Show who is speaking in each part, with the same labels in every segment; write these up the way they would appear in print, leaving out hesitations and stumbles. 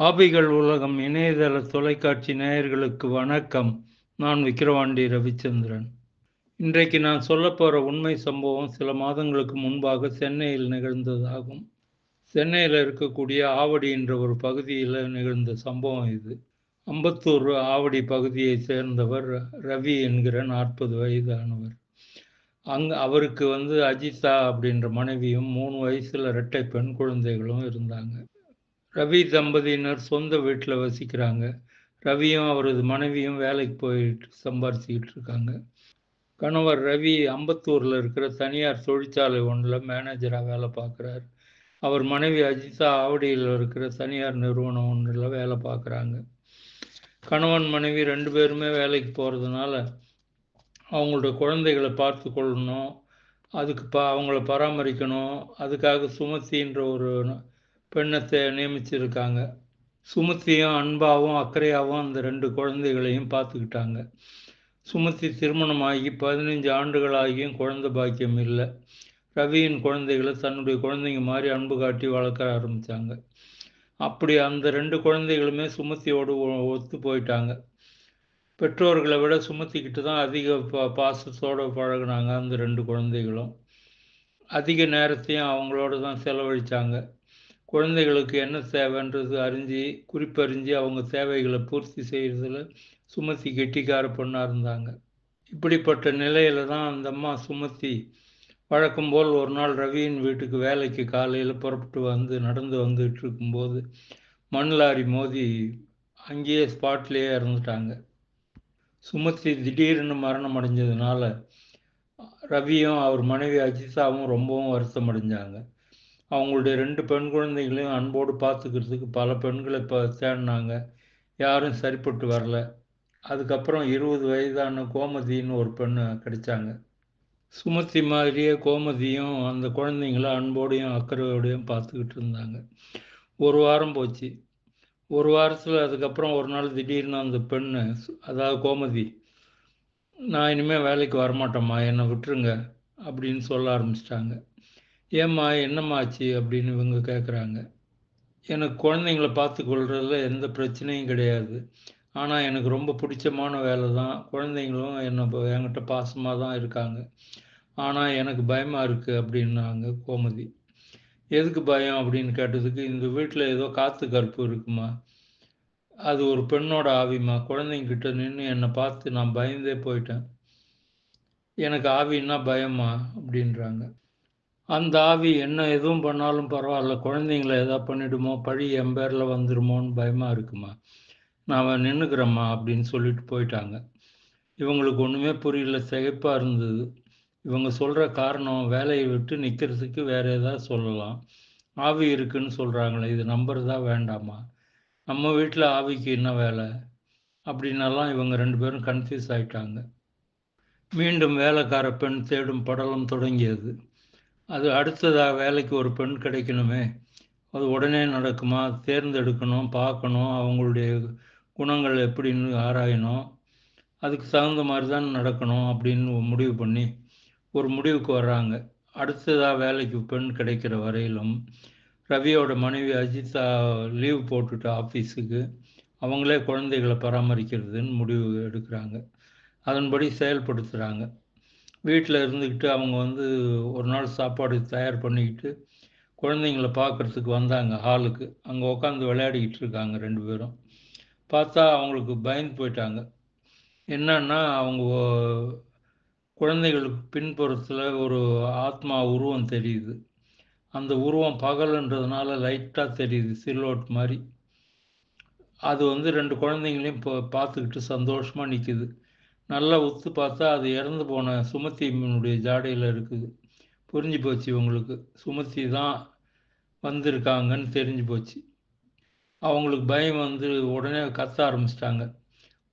Speaker 1: ஆவிகள் உலகம் இணையதள தொலைக்காட்சி நேயர்களுக்கு வணக்கம். நான் விக்கிரவாண்டி ரவிச்சந்திரன். இன்றைக்கு நான் சொல்லப்போகிற உண்மை சம்பவம் சில மாதங்களுக்கு முன்பாக சென்னையில் நிகழ்ந்ததாகும். சென்னையில் இருக்கக்கூடிய ஆவடி என்ற ஒரு பகுதியில் நிகழ்ந்த சம்பவம் இது. அம்பத்தூர் ஆவடி பகுதியை சேர்ந்தவர் ரவி என்கிற 40 வயதானவர். அவருக்கு அஜிதா அப்படின்ற மனைவியும் 3 வயசுல இரட்டை பெண் குழந்தைகளும் இருந்தாங்க. ரவி தம்பதியினர் சொந்த வீட்டில் வசிக்கிறாங்க. ரவியும் அவரது மனைவியும் வேலைக்கு போயிட்டு சம்பாரிச்சுக்கிட்டு இருக்காங்க. கணவர் ரவி அம்பத்தூரில் இருக்கிற தனியார் தொழிற்சாலை ஒன்றில் மேனேஜராக வேலை பார்க்குறார். அவர் மனைவி அஜிதா ஆவடியில் இருக்கிற தனியார் நிறுவனம் ஒன்றில் வேலை பார்க்குறாங்க. கணவன் மனைவி 2 பேருமே வேலைக்கு போகிறதுனால அவங்களோட குழந்தைகளை பார்த்து கொள்ளணும், அதுக்கு அவங்கள பராமரிக்கணும். அதுக்காக சுமத்தின்ற ஒரு பெண்ணத்தை நியமிச்சிருக்காங்க. சுமத்தியும் அன்பாகவும் அக்கறையாகவும் அந்த 2 குழந்தைகளையும் பார்த்துக்கிட்டாங்க. சுமத்தி திருமணமாகி 15 ஆண்டுகளாகியும் குழந்தை பாக்கியம் இல்லை. ரவியின் குழந்தைகளை தன்னுடைய குழந்தைங்க மாதிரி அன்பு காட்டி வளர்க்க ஆரம்பித்தாங்க. அப்படி அந்த 2 குழந்தைகளுமே சுமத்தியோடு ஒத்து போயிட்டாங்க. பெற்றோர்களை விட சுமத்திக்கிட்டு தான் அதிக பாசத்தோடு பழகினாங்க. அந்த 2 குழந்தைகளும் அதிக நேரத்தையும் அவங்களோட தான் செலவழித்தாங்க. குழந்தைகளுக்கு என்ன தேவைன்றது குறிப்பறிஞ்சு அவங்க தேவைகளை பூர்த்தி செய்கிறதுல சுமத்தி கெட்டிக்கார பொண்ணாக இருந்தாங்க. இப்படிப்பட்ட நிலையில தான் அந்த அம்மா சுமத்தி வழக்கம் போல் ஒரு நாள் ரவியின் வீட்டுக்கு வேலைக்கு காலையில் புறப்பட்டு நடந்து வந்துட்டு இருக்கும்போது மண் லாரி மோதி அங்கேயே ஸ்பாட்லேயே இறந்துட்டாங்க. சுமத்தி திடீர்னு மரணம் அடைஞ்சதுனால ரவியும் அவர் மனைவி அஜிதாவும் ரொம்பவும் வருத்தம் அடைஞ்சாங்க. அவங்களுடைய 2 பெண் குழந்தைகளையும் அன்போடு பார்த்துக்கிறதுக்கு பல பெண்களை தேடினாங்க. யாரும் சரிப்பட்டு வரல. அதுக்கப்புறம் 20 வயதான கோமதின்னு ஒரு பெண்ணு கிடைச்சாங்க. சுமத்தி மாதிரியே கோமதியும் அந்த குழந்தைங்கள அன்போடையும் அக்கறையோடையும் பார்த்துக்கிட்டு இருந்தாங்க. 1 வாரம் போச்சு. 1 வாரத்தில் அதுக்கப்புறம் ஒரு நாள் திடீர்னு அந்த பெண்ணு, அதாவது கோமதி, நான் இனிமேல் வேலைக்கு வரமாட்டேம்மா, என்னை விட்டுருங்க அப்படின்னு சொல்ல ஆரம்பிச்சிட்டாங்க. ஏம்மா என்னம்மா ஆச்சு அப்படின்னு இவங்க கேட்குறாங்க. எனக்கு குழந்தைங்கள பார்த்து கொள்றதுல எந்த பிரச்சனையும் கிடையாது. ஆனால் எனக்கு ரொம்ப பிடிச்சமான வேலை தான். குழந்தைங்களும் என்கிட்ட பாசமாக தான் இருக்காங்க. ஆனால் எனக்கு பயமாக இருக்குது அப்படின்னாங்க கோமதி. எதுக்கு பயம் அப்படின்னு கேட்டதுக்கு, இந்த வீட்டில் ஏதோ காற்று கருப்பு இருக்குமா, அது ஒரு பெண்ணோட ஆவிமா, குழந்தைங்கிட்ட நின்று என்னை பார்த்து நான் பயந்தே போயிட்டேன். எனக்கு ஆவின்னா பயமா அப்படின்றாங்க. அந்த ஆவி என்ன எதுவும் பண்ணாலும் பரவாயில்ல, குழந்தைங்கள எதா பண்ணிடுமோ, பழி என் பேரில் வந்துடுமோன்னு பயமாக இருக்குமா, நான் நின்றுக்கிறேம்மா அப்படின்னு சொல்லிட்டு போயிட்டாங்க. இவங்களுக்கு ஒன்றுமே புரியல, திகைப்பாக இருந்தது. இவங்க சொல்கிற காரணம் வேலையை விட்டு நிற்கிறதுக்கு வேறு ஏதாவது சொல்லலாம். ஆவி இருக்குன்னு சொல்கிறாங்களே, இது நம்புறதா வேண்டாமா, நம்ம வீட்டில் ஆவிக்கு என்ன வேலை அப்படின்னெல்லாம் இவங்க 2 பேரும் கன்ஃபியூஸ் ஆகிட்டாங்க. மீண்டும் வேலைக்கார பெண் தேடும் படலம் தொடங்கியது. அது அடுத்ததாக வேலைக்கு ஒரு பெண் கிடைக்கணுமே, அது உடனே நடக்குமா, தேர்ந்தெடுக்கணும், பார்க்கணும், அவங்களுடைய குணங்கள் எப்படின்னு ஆராயணும், அதுக்கு தகுந்த மாதிரி தான் நடக்கணும் அப்படின்னு முடிவு பண்ணி ஒரு முடிவுக்கு வர்றாங்க. அடுத்ததாக வேலைக்கு பெண் கிடைக்கிற வரையிலும் ரவியோட மனைவி அஜிதா லீவ் போட்டுட்டு ஆஃபீஸுக்கு அவங்களே குழந்தைகளை பராமரிக்கிறதுன்னு முடிவு எடுக்கிறாங்க. அதன்படி செயல்படுத்துகிறாங்க. வீட்டில் இருந்துக்கிட்டு அவங்க ஒரு நாள் சாப்பாடு தயார் பண்ணிக்கிட்டு குழந்தைங்கள பார்க்குறதுக்கு வந்தாங்க ஹாலுக்கு. அங்கே உட்காந்து விளையாடிக்கிட்டு இருக்காங்க 2 பேரும். பார்த்தா அவங்களுக்கு பயந்து போயிட்டாங்க. என்னன்னா, அவங்க குழந்தைகளுக்கு பின்புறத்தில் ஒரு ஆத்மா உருவம் தெரியுது. அந்த உருவம் பகலுன்றதுனால லைட்டாக தெரியுது, சில்ஹவுட் மாதிரி. அது 2 குழந்தைங்களையும் பார்த்துக்கிட்டு சந்தோஷமாக நிற்குது. நல்லா உத்து பார்த்தா அது இறந்து போன சுமதியினுடைய ஜாடையில் இருக்குது. புரிஞ்சு போச்சு இவங்களுக்கு, சுமதி தான் வந்திருக்காங்கன்னு தெரிஞ்சு போச்சு. அவங்களுக்கு பயம் உடனே கத்த ஆரம்பிச்சிட்டாங்க.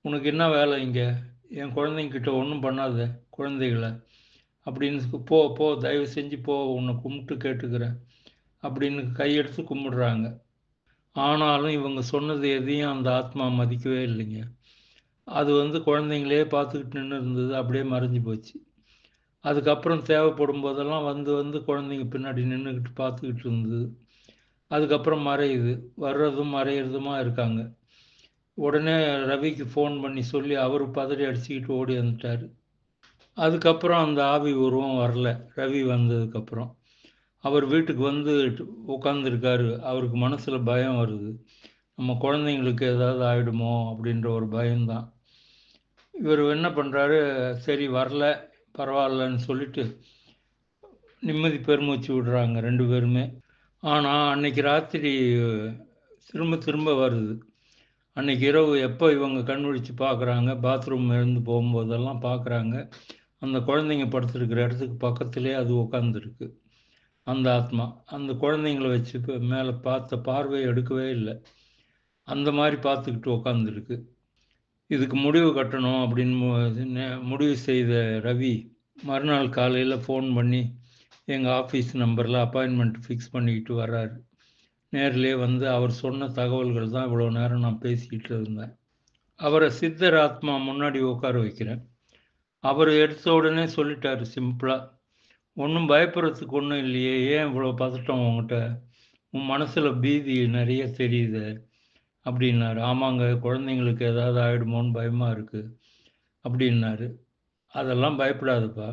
Speaker 1: உனக்கு என்ன வேலை இங்கே, என் குழந்தைங்கிட்ட ஒன்றும் பண்ணாத குழந்தைகளை அப்படின்னு, போ போ தயவு செஞ்சு போ, உன்னை கும்பிட்டு கேட்டுக்கிறேன் அப்படின்னு கையெடுத்து கும்பிடுறாங்க. ஆனாலும் இவங்க சொன்னது எதையும் அந்த ஆத்மா மதிக்கவே இல்லைங்க. அது குழந்தைங்களே பார்த்துக்கிட்டு நின்று இருந்தது, அப்படியே மறைஞ்சு போச்சு. அதுக்கப்புறம் தேவைப்படும் போதெல்லாம் குழந்தைங்க பின்னாடி நின்றுக்கிட்டு பார்த்துக்கிட்டு இருந்தது. அதுக்கப்புறம் மறையுது. வர்றதும் மறையிறதுமா இருக்காங்க. உடனே ரவிக்கு ஃபோன் பண்ணி சொல்லி அவரு பதறி அடிச்சுக்கிட்டு ஓடி வந்துட்டாரு. அதுக்கப்புறம் அந்த ஆவி உருவம் வரல. ரவி வந்ததுக்கப்புறம். அவர் வீட்டுக்கு வந்து உட்காந்துருக்காரு. அவருக்கு மனசுல பயம் வருது. நம்ம குழந்தைங்களுக்கு ஏதாவது ஆயிடுமோ அப்படின்ற ஒரு பயம்தான். இவர் என்ன பண்றாரு, சரி வரல, பரவாயில்லன்னு சொல்லிட்டு நிம்மதி பெருமூச்சு விடுறாங்க 2 பேருமே. ஆனா, அன்னைக்கு ராத்திரி திரும்ப திரும்ப வருது. அன்னைக்கு இரவு எப்போ இவங்க கண் விழிச்சு பார்க்குறாங்க, பாத்ரூம் எழுந்து போகும்போதெல்லாம் பார்க்குறாங்க, அந்த குழந்தைங்க படுத்திருக்கிற இடத்துக்கு பக்கத்திலேயே அது உட்காந்துருக்கு. அந்த ஆத்மா. அந்த குழந்தைங்கள வச்சு மேலே பார்த்த பார்வை எடுக்கவே இல்ல. அந்த மாரி பார்த்துக்கிட்டு உட்காந்துருக்கு. இதுக்கு முடிவு கட்டணும் அப்படின்னு முடிவு செய்த ரவி, மறுநாள் காலையில ஃபோன் பண்ணி எங்க ஆஃபீஸ் நம்பர்ல அப்பாயின்ட்மெண்ட் ஃபிக்ஸ் பண்ணிக்கிட்டு வர்றாரு. நேர்லயே வந்து அவர் சொன்ன தகவல்கள் தான் இவ்வளோ நேரம் நான் பேசிக்கிட்டு இருந்தேன். அவரை சித்தர் ஆத்மா முன்னாடி உட்கார வைக்கிறேன். அவர் எடுத்த உடனே சொல்லிட்டாரு சிம்பிளா, "ஒண்ணும் பயப்படுறதுக்கு ஒண்ணும் இல்லையே, ஏன் இவ்வளோ பதட்டம் உன்கிட்ட? உன் மனசுல பீதி நெறைய தெரியுதே" அப்படின்னாரு. "ஆமாங்க, குழந்தைங்களுக்கு ஏதாவது ஆயிடுமோன்னு பயமா இருக்கு" அப்படின்னாரு. "அதெல்லாம் பயப்படாதப்பா.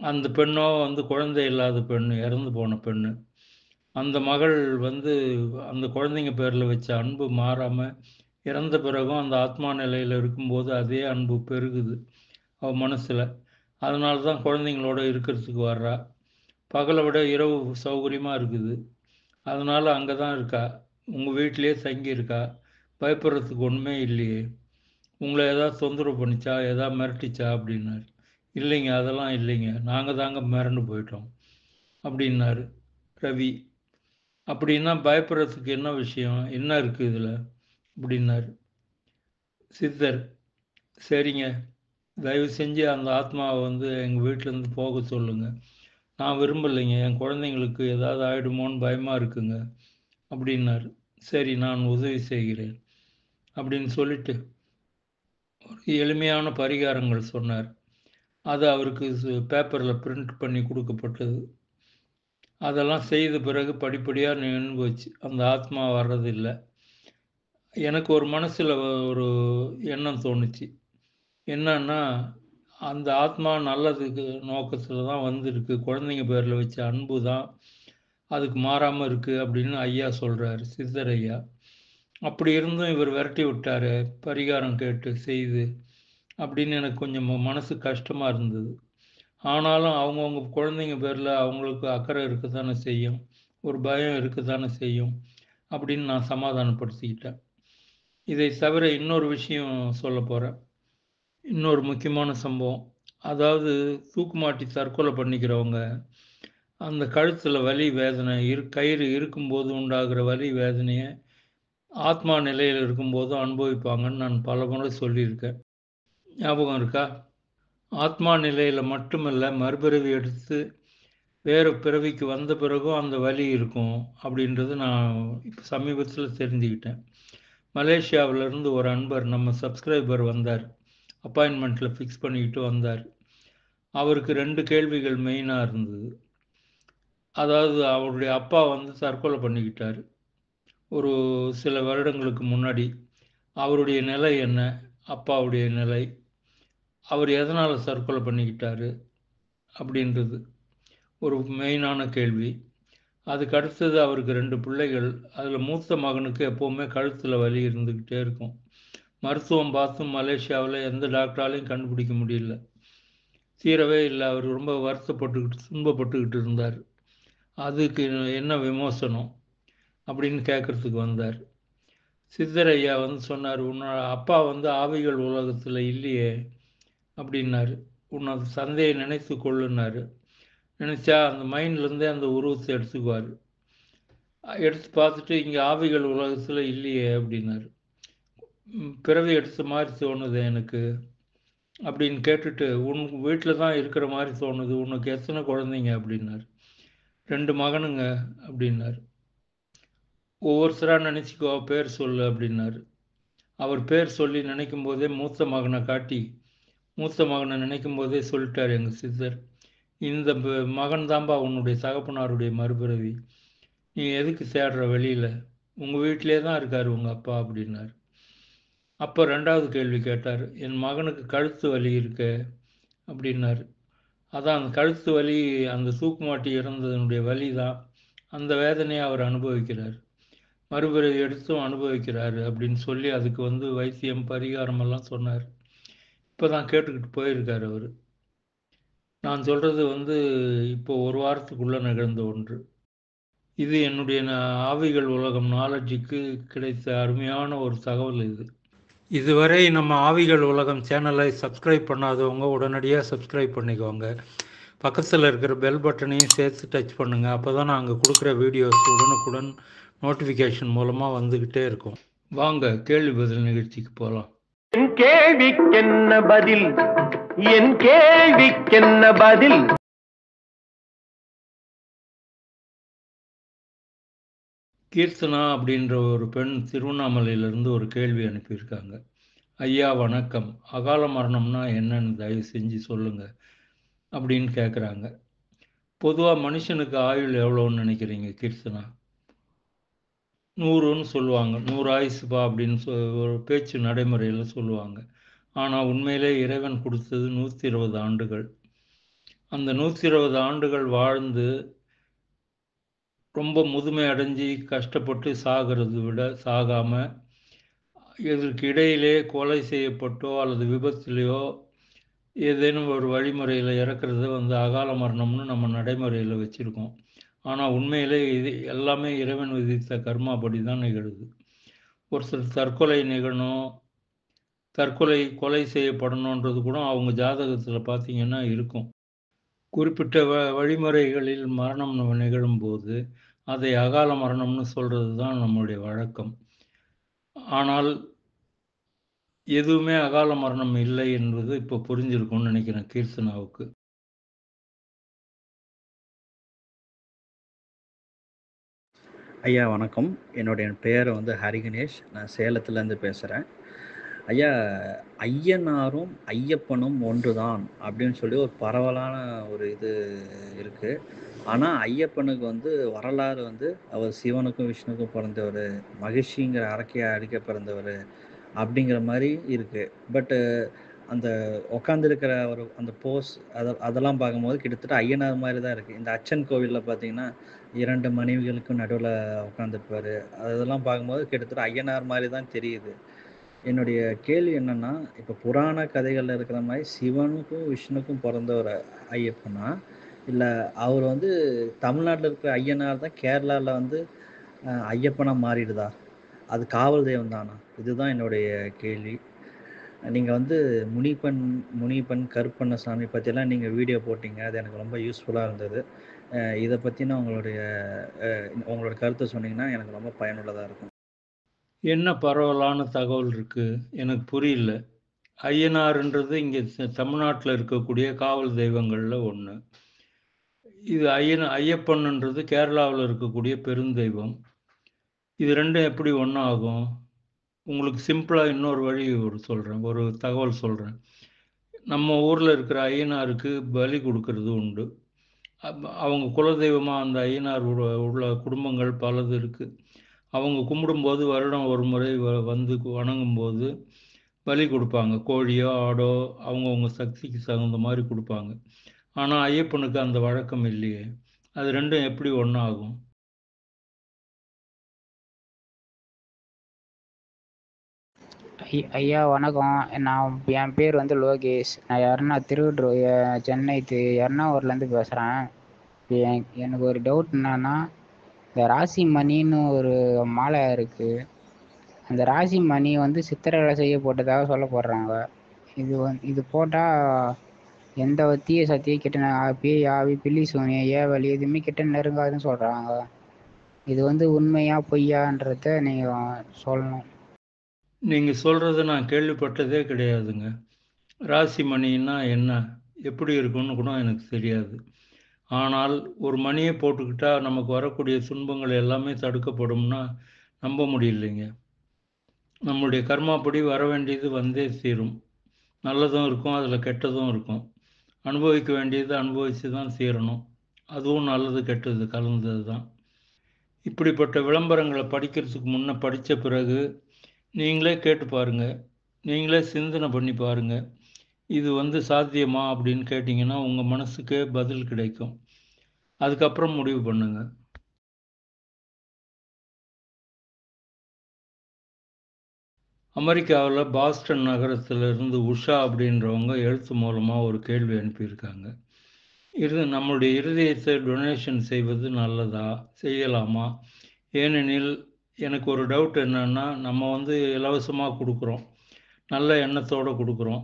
Speaker 1: அந்த பெண்ணோ வந்து குழந்தை இல்லாத பெண்ணு, இறந்து போன பெண்ணு. அந்த மகள் வந்து அந்த குழந்தைங்க பேர்ல வச்ச அன்பு மாறாம, இறந்த பிறகும் அந்த ஆத்மா நிலையில இருக்கும்போது அதே அன்பு பெருகுது அவ மனசுல. அதனால தான் குழந்தைங்களோட இருக்கிறதுக்கு வர்றா. பகல விட இரவு சௌகரியமா இருக்குது. அதனால அங்க தான் இருக்கா. உங்க வீட்டிலேயே தங்கியிருக்கா. பயப்படுறதுக்கு ஒண்ணுமே இல்லையே. உங்கள ஏதாவது தொந்தரவு பண்ணுச்சா? ஏதாவது மிரட்டுச்சா?" அப்படின்னாரு. "இல்லைங்க, அதெல்லாம் இல்லைங்க. நாங்க தாங்க மிரண்டு போயிட்டோம்" அப்படின்னாரு ரவி. "அப்படின்னா பயப்படுறதுக்கு என்ன விஷயம்? என்ன இருக்கு இதுல?" அப்படின்னாரு சித்தர். "சரிங்க, தயவு செஞ்சு அந்த ஆத்மாவ வந்து எங்க வீட்லருந்து போக சொல்லுங்க. நான் விரும்பலைங்க. என் குழந்தைங்களுக்கு ஏதாவது ஆயிடுமோன்னு பயமா இருக்குங்க" அப்படின்னாரு. "சரி, நான் உதவி செய்கிறேன்" அப்படின்னு சொல்லிட்டு ஒரு எளிமையான பரிகாரங்கள் சொன்னார். அது அவருக்கு பேப்பர்ல பிரிண்ட் பண்ணி குடுக்கப்பட்டது. அதெல்லாம் செய்த பிறகு படிப்படியா நின்னு போச்சு. அந்த ஆத்மா வர்றதில்ல. எனக்கு ஒரு மனசுல ஒரு எண்ணம் தோணுச்சு. என்னன்னா, அந்த ஆத்மா நல்லதுக்கு நோக்கத்துல தான் வந்திருக்கு. குழந்தைங்க பேர்ல வச்ச அன்பு தான் அதுக்கு மாறாம இருக்கு அப்படின்னு ஐயா சொல்றாரு, சித்தர் ஐயா. அப்படி இருந்தும் இவர் விரட்டி விட்டாரே, பரிகாரம் கேட்டு செய்து அப்படின்னு எனக்கு கொஞ்சம் மனசு கஷ்டமா இருந்தது. ஆனாலும் அவங்கவங்க குழந்தைங்க பேர்ல அவங்களுக்கு அக்கறை இருக்கத்தானே செய்யும். ஒரு பயம் இருக்கத்தானே செய்யும். அப்படின்னு நான் சமாதானப்படுத்திக்கிட்டேன். இதை தவிர இன்னொரு விஷயம் சொல்லப் போறேன். இன்னொரு முக்கியமான சம்பவம். அதாவது தூக்கு மாட்டி தற்கொலை பண்ணிக்கிறவங்க, அந்த கழுத்துல வலி, வேதனை கயிறு இருக்கும்போது உண்டாகிற வலி, வேதனைய ஆத்மா நிலையில இருக்கும்போதும் அனுபவிப்பாங்கன்னு நான் பலமுறை சொல்லியிருக்கேன். ஞாபகம் இருக்கா? ஆத்மா நிலையில மட்டுமல்ல, மறுபிறவி எடுத்து வேற பிறவிக்கு வந்த பிறகும் அந்த வலி இருக்கும் அப்படின்றது நான் இப்ப சமீபத்தில தெரிஞ்சுக்கிட்டேன். மலேசியாவிலிருந்து ஒரு அன்பர் நம்ம சப்ஸ்கிரைபர் வந்தார். அப்பாயின்ட்மெண்ட்ல ஃபிக்ஸ் பண்ணிக்கிட்டு வந்தார். அவருக்கு 2 கேள்விகள் மெயினா இருந்தது. அதாவது அவருடைய அப்பா வந்து தற்கொலை பண்ணிக்கிட்டாரு. ஒரு சில வருடங்களுக்கு முன்னாடி. அவருடைய நிலை என்ன? அப்பாவுடைய நிலை. அவர் எதனால தற்கொலை பண்ணிக்கிட்டாரு? அப்படின்றது ஒரு மெயினான கேள்வி. அதுக்கு அடுத்தது அவருக்கு 2 பிள்ளைகள். அதில மூத்த மகனுக்கு எப்பவுமே கழுத்தில வலி இருந்துகிட்டே இருக்கும். மருத்துவம் பார்த்தும் மலேசியாவுல எந்த டாக்டராலயும் கண்டுபிடிக்க முடியல. தீரவே இல்ல. அவரு ரொம்ப வருத்தப்பட்டுக்கிட்டு, துன்பப்பட்டுக்கிட்டு இருந்தார். அதுக்கு என்ன விமோசனம்? அப்படின்னு கேட்கறதுக்கு வந்தார். சித்தர் ஐயா வந்து சொன்னாரு, "உன்னோட அப்பா வந்து ஆவிகள் உலகத்துல இல்லையே" அப்படின்னாரு. "உன்னோட தந்தையை நினைத்துக் கொள்ளுன்னாரு. நினைச்சா அந்த மைண்ட்லேருந்தே அந்த உருவத்தை எடுத்துக்குவாரு. எடுத்து பார்த்துட்டு, "இங்க ஆவிகள் உலகத்துல இல்லையே" அப்படின்னாரு. "பிறவி எடுத்த மாரி தோணுதே எனக்கு" அப்படின்னு கேட்டுட்டு, "உன் வீட்ல தான் இருக்கிற மாரி தோணுது. உனக்கு எத்தனை குழந்தைங்க?" அப்படின்னாரு. "2 மகனுங்க" அப்படின்னாரு. "ஒவ்வொருத்தரா நினைச்சுக்கோ, பேர் சொல்லு" அப்படின்னாரு. அவர் பேர் சொல்லி நினைக்கும்போதே மூத்த மகன காட்டி, மூத்த மகன நினைக்கும்போதே சொல்லிட்டாரு எங்க சித்தர். "இந்த மகன் தான்பா உன்னுடைய தகப்பனாருடைய மறுபிறவி. நீ எதுக்கு தேடுற வெளியில்? உங்கள் வீட்டிலே தான் இருக்கார் உங்கள் அப்பா அப்படின்னார். அப்போ 2வது கேள்வி கேட்டார். என் மகனுக்கு கழுத்து வலி இருக்கு அப்படின்னாரு. அதான் அந்த கழுத்து வலி, அந்த தூக்குமாட்டி இறந்ததனுடைய வலி தான். அந்த வேதனையை அவர் அனுபவிக்கிறார். மறுபிறவி எடுத்தும் அனுபவிக்கிறாரு அப்படின்னு சொல்லி அதுக்கு வைத்தியம் பரிகாரம் எல்லாம் சொன்னார். இப்போ தான் கேட்டுக்கிட்டு போயிருக்கார் அவர். நான் சொல்கிறது இப்போ ஒரு வாரத்துக்குள்ளே நிகழ்ந்த ஒன்று. இது என்னுடைய ஆவிகள் உலகம் நாலேஜுக்கு கிடைத்த அருமையான ஒரு தகவல் இது. இதுவரை நம்ம ஆவிகள் உலகம் சேனலை சப்ஸ்கிரைப் பண்ணாதவங்க உடனடியாக சப்ஸ்கிரைப் பண்ணிக்கோங்க. பக்கத்தில் இருக்கிற பெல் பட்டனையும் சேர்த்து டச் பண்ணுங்கள். அப்போ தான் நாங்கள் கொடுக்குற வீடியோஸ் உடனுக்குடன் நோட்டிஃபிகேஷன் மூலமாக வந்துக்கிட்டே இருக்கும். வாங்க கேள்வி பதில் நிகழ்ச்சிக்கு போகலாம்.
Speaker 2: என் கேள்விக்கென்ன பதில்? என் கேள்விக்கென்ன பதில்?
Speaker 1: கீர்த்தனா அப்படின்ற ஒரு பெண் திருவண்ணாமலையிலேருந்து ஒரு கேள்வி அனுப்பியிருக்காங்க. ஐயா வணக்கம், அகால மரணம்னா என்னன்னு தயவு செஞ்சு சொல்லுங்கள் அப்படின்னு கேட்குறாங்க. பொதுவாக மனுஷனுக்கு ஆயுள் எவ்வளோன்னு நினைக்கிறீங்க கீர்த்தனா? 100ன்னு சொல்லுவாங்க. 100 ஆயுசுப்பா அப்படின்னு ஒரு பேச்சு நடைமுறையில் சொல்லுவாங்க. ஆனால் உண்மையிலே இறைவன் கொடுத்தது 120 ஆண்டுகள். அந்த 120 ஆண்டுகள் வாழ்ந்து ரொம்ப முதுமை அடைஞ்சு கஷ்டப்பட்டு சாகிறத விட சாகாமல் இதற்கு இடையிலே கொலை செய்யப்பட்டோ அல்லது விபத்துலேயோ ஏதேனும் ஒரு வழிமுறையில் இறக்குறது அகால மரணம்னு நம்ம நடைமுறையில் வச்சுருக்கோம். ஆனால் உண்மையிலே இது எல்லாமே இறைவன் விதித்த கர்மாப்படி தான் நிகழுது. ஒருத்தர் தற்கொலை நிகழணும், கொலை செய்யப்படணுன்றது கூட அவங்க ஜாதகத்தில் பார்த்தீங்கன்னா இருக்கும். குறிப்பிட்ட வழிமுறைகளில் மரணம் நிகழும்போது அதை அகால மரணம்னு சொல்கிறது தான் நம்முடைய வழக்கம். ஆனால் எதுவுமே அகால மரணம் இல்லை என்பது இப்போ புரிஞ்சிருக்கும்னு நினைக்கிறேன் கீர்த்தனாவுக்கு.
Speaker 3: ஐயா வணக்கம். என்னுடைய பெயர் ஹரி கணேஷ். நான் சேலத்துலேருந்து பேசுகிறேன். ஐயா, ஐயனாரும் ஐயப்பனும் ஒன்று தான் அப்படின்னு சொல்லி ஒரு பரவலான ஒரு இது இருக்குது. ஆனால் ஐயப்பனுக்கு வரலாறு அவர் சிவனுக்கும் விஷ்ணுக்கும் பிறந்தவர், மகிழ்ச்சிங்கிற அரக்கையை அடிக்க பிறந்தவர் அப்படிங்கிற மாதிரி இருக்குது. பட்டு அந்த உட்காந்துருக்கிற ஒரு அந்த போஸ் அதெல்லாம் பார்க்கும்போது கிட்டத்தட்ட ஐயனார் மாதிரி தான் இருக்குது. இந்த அச்சன் கோவிலில் பார்த்தீங்கன்னா 2 மனைவிகளுக்கும் நடுவில் உட்காந்துருப்பார். அதெல்லாம் பார்க்கும்போது கிட்டத்தட்ட ஐயனார் மாதிரி தான் தெரியுது. என்னுடைய கேள்வி என்னென்னா, இப்போ புராண கதைகளில் இருக்கிற மாதிரி சிவனுக்கும் விஷ்ணுக்கும் பிறந்த ஒரு ஐயப்பனா, இல்லை அவர் தமிழ்நாட்டில் இருக்கிற ஐயனார் தான் கேரளாவில் ஐயப்பனாக மாறிடுதா? அது காவல் தெய்வம் தானா? இதுதான் என்னுடைய கேள்வி. நீங்கள் முனிப்பன் கருப்பண்ணசாமி பற்றியெல்லாம் நீங்கள் வீடியோ போட்டிங்க. அது எனக்கு ரொம்ப யூஸ்ஃபுல்லாக இருந்தது. இதை பற்றின உங்களோட கருத்தை சொன்னீங்கன்னா எனக்கு ரொம்ப பயனுள்ளதாக இருக்கும்.
Speaker 1: என்ன பரவலான தகவல் இருக்குது எனக்கு புரியல. ஐயனார்ன்றது இங்கே தமிழ்நாட்டில் இருக்கக்கூடிய காவல் தெய்வங்களில் ஒன்று. இது ஐயப்பன்ன்றது கேரளாவில் இருக்கக்கூடிய பெருந்தெய்வம். இது ரெண்டும் எப்படி ஒன்றா ஆகும்? உங்களுக்கு சிம்பிளாக இன்னொரு வழி சொல்கிறேன், ஒரு தகவல் சொல்கிறேன். நம்ம ஊரில் இருக்கிற ஐயனாருக்கு பலி கொடுக்கறது உண்டு. அவங்க குலதெய்வமாக அந்த ஐயனார் உள்ள குடும்பங்கள் பலது இருக்குது. அவங்க கும்பிடும்போது வருடம் ஒரு முறை வணங்கும்போது பலி கொடுப்பாங்க. கோழியோ ஆடோ அவங்கவுங்க சக்திக்கு தகுந்த மாதிரி கொடுப்பாங்க. ஆனால் ஐயப்பனுக்கு அந்த வழக்கம் இல்லையே. அது ரெண்டும் எப்படி ஒன்றாகும்?
Speaker 4: ஐயா வணக்கம். என் பேர் லோகேஷ். நான் சென்னை எர்ணாவூர்லேருந்து பேசுகிறேன். எனக்கு ஒரு டவுட் என்னன்னா, இந்த ராசி மணின்னு ஒரு மாலை இருக்குது. அந்த ராசி மணி சித்திரவதை செய்யப்பட்டதாக சொல்லப்படுறாங்க. இது போட்டால் எந்த தீய சக்தியை கிட்ட பேய் ஆவி பில்லி சூனியம் ஏவல் எதுவுமே கிட்ட நெருங்காதுன்னு சொல்கிறாங்க. இது உண்மையா பொய்யான்றத நீங்கள் சொல்லணும்.
Speaker 1: நீங்கள் சொல்கிறத நான் கேள்விப்பட்டதே கிடையாதுங்க. ராசி மணின்னா என்ன, எப்படி இருக்குன்னு கூட எனக்கு தெரியாது. ஆனால் ஒரு மணியை போட்டுக்கிட்டால் நமக்கு வரக்கூடிய துன்பங்கள் எல்லாமே தடுக்கப்படும்னா நம்ப முடியலைங்க. நம்மளுடைய கர்மாப்படி வர வேண்டியது வந்தே தீரும். நல்லதும் இருக்கும், அதில் கெட்டதும் இருக்கும். அனுபவிக்க வேண்டியது அனுபவித்து தான் தீரணும். அதுவும் நல்லது கெட்டது கலந்தது தான். இப்படிப்பட்ட விளம்பரங்களை படிக்கிறதுக்கு முன்னே படித்த பிறகு நீங்களே கேட்டு பாருங்கள், நீங்களே சிந்தனை பண்ணி பாருங்கள். இது சாத்தியமா அப்படின்னு கேட்டிங்கன்னா உங்கள் மனசுக்கே பதில் கிடைக்கும். அதுக்கப்புறம் முடிவு பண்ணுங்க. அமெரிக்காவில் பாஸ்டன் நகரத்திலிருந்து உஷா அப்படின்றவங்க எழுத்து மூலமாக ஒரு கேள்வி அனுப்பியிருக்காங்க. நம்மளுடைய இருதயத்தை டொனேஷன் செய்வது நல்லதா, செய்யலாமா? ஏனெனில் எனக்கு ஒரு டவுட் என்னன்னா, நம்ம இலவசமாக கொடுக்குறோம், நல்ல எண்ணத்தோடு கொடுக்குறோம்.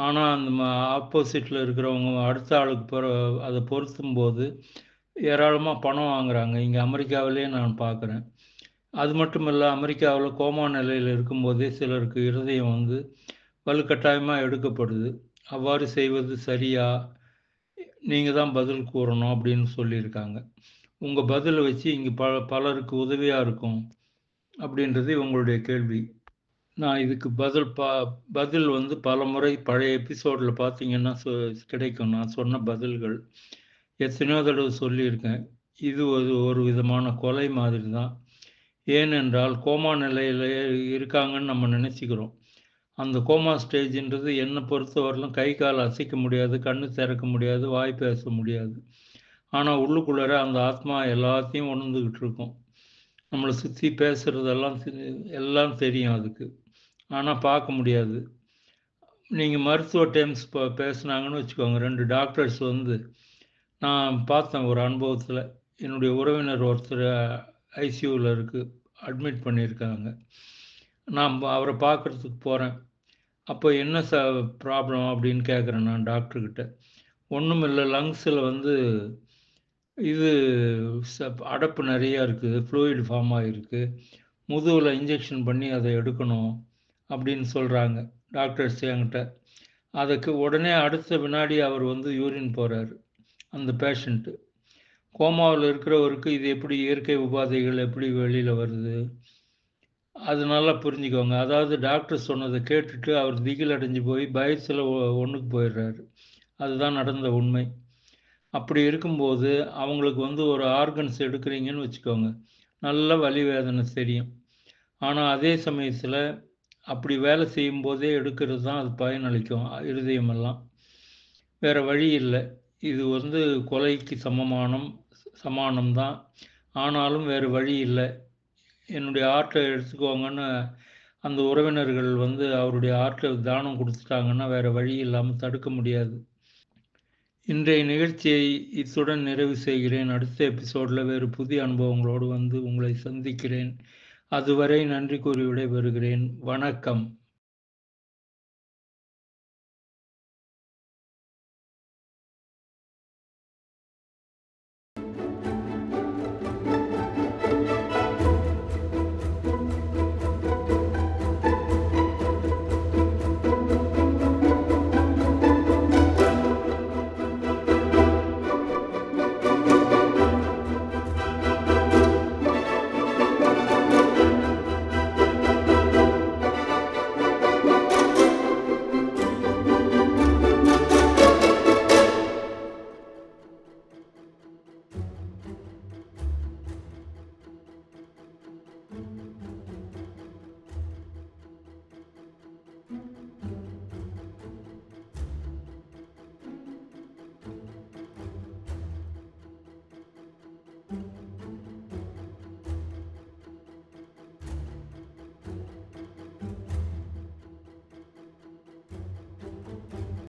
Speaker 1: ஆனால் அந்த ஆப்போசிட்டில் இருக்கிறவங்க அடுத்த ஆளுக்கு அதை பொருத்தும் போது ஏராளமாக பணம் வாங்குறாங்க. இங்கே அமெரிக்காவிலே நான் பார்க்குறேன். அது மட்டும் இல்லை, அமெரிக்காவில் கோமா நிலையில் இருக்கும்போதே சிலருக்கு இருதயம் வலுக்கட்டாயமாக எடுக்கப்படுது. அவ்வாறு செய்வது சரியா? நீங்கள் தான் பதில் கூறணும் அப்படின்னு சொல்லியிருக்காங்க. உங்கள் பதிலை வச்சு இங்கே பலருக்கு உதவியாக இருக்கும் அப்படின்றது இவங்களுடைய கேள்வி. நான் இதுக்கு பதில் பல முறை பழைய எபிசோடில் பார்த்தீங்கன்னா கிடைக்கும். நான் சொன்ன பதில்கள் எத்தனையோ தடவை சொல்லியிருக்கேன். இது ஒரு விதமான கொலை மாதிரி தான். ஏனென்றால் கோமா நிலையில் இருக்காங்கன்னு நம்ம நினச்சிக்கிறோம். அந்த கோமா ஸ்டேஜ்ன்றது என்னை பொறுத்தவரையிலும் கை கால் அசைக்க முடியாது, கண்ணு திறக்க முடியாது, வாய் பேச முடியாது. ஆனால் உள்ளுக்குள்ளார அந்த ஆத்மா எல்லாத்தையும் உணர்ந்துக்கிட்டு இருக்கும். நம்மளை சுற்றி பேசுகிறதெல்லாம் எல்லாம் தெரியும் அதுக்கு, ஆனால் பார்க்க முடியாது. நீங்கள் மருத்துவ டேர்ம்ஸ் பேசுனாங்கன்னு வச்சுக்கோங்க. 2 டாக்டர்ஸ் நான் பார்த்தேன் ஒரு அனுபவத்தில். என்னுடைய உறவினர் ஒருத்தர் ஐசியூவில் அட்மிட் பண்ணியிருக்காங்க. நான் அவரை பார்க்குறதுக்கு போகிறேன். அப்போ என்ன ப்ராப்ளம் அப்படின்னு கேட்குறேன் நான் டாக்டர்கிட்ட. ஒன்றும் இல்லை, லங்ஸில் இது அடப்பு நிறையா இருக்குது, ஃப்ளூயிட் ஃபார்ம் ஆகிருக்கு, முதுகில் இன்ஜெக்ஷன் பண்ணி அதை எடுக்கணும் அப்படின்னு சொல்கிறாங்க டாக்டர்ஸ் என்கிட்ட. அதுக்கு உடனே அடுத்த வினாடி அவர் யூரின் போகிறாரு அந்த பேஷண்ட்டு. கோமாவில் இருக்கிறவருக்கு இது எப்படி இயற்கை உபாதைகள் எப்படி வெளியில் வருது, அது நல்லா புரிஞ்சுக்கோங்க. அதாவது டாக்டர் சொன்னதை கேட்டுட்டு அவர் திகில் அடைஞ்சு போய் பயத்தில் ஒன்றுக்கு போயிடுறாரு. அதுதான் நடந்த உண்மை. அப்படி இருக்கும்போது அவங்களுக்கு ஒரு ஆர்கன்ஸ் எடுக்கிறீங்கன்னு வச்சுக்கோங்க, நல்ல வலி வேதனை தெரியும். ஆனால் அதே சமயத்தில் அப்படி வேலை செய்யும்போதே எடுக்கிறது தான் அது பயனளிக்கும், இருதயமெல்லாம். வேறு வழி இல்லை. இது கொலைக்கு சமானம்தான். ஆனாலும் வேறு வழி இல்லை. என்னுடைய ஆர்ட்டை எடுத்துக்கோங்கன்னு அந்த உறவினர்கள் அவருடைய ஆர்ட்டை தானம் கொடுத்துட்டாங்கன்னா வேறு வழி இல்லாமல் தடுக்க முடியாது. இன்றைய நிகழ்ச்சியை இத்துடன் நிறைவு செய்கிறேன். அடுத்த எபிசோடில் வேறு புதிய அனுபவங்களோடு உங்களை சந்திக்கிறேன். அதுவரை நன்றி கூறி விடைபெறுகிறேன். வணக்கம்.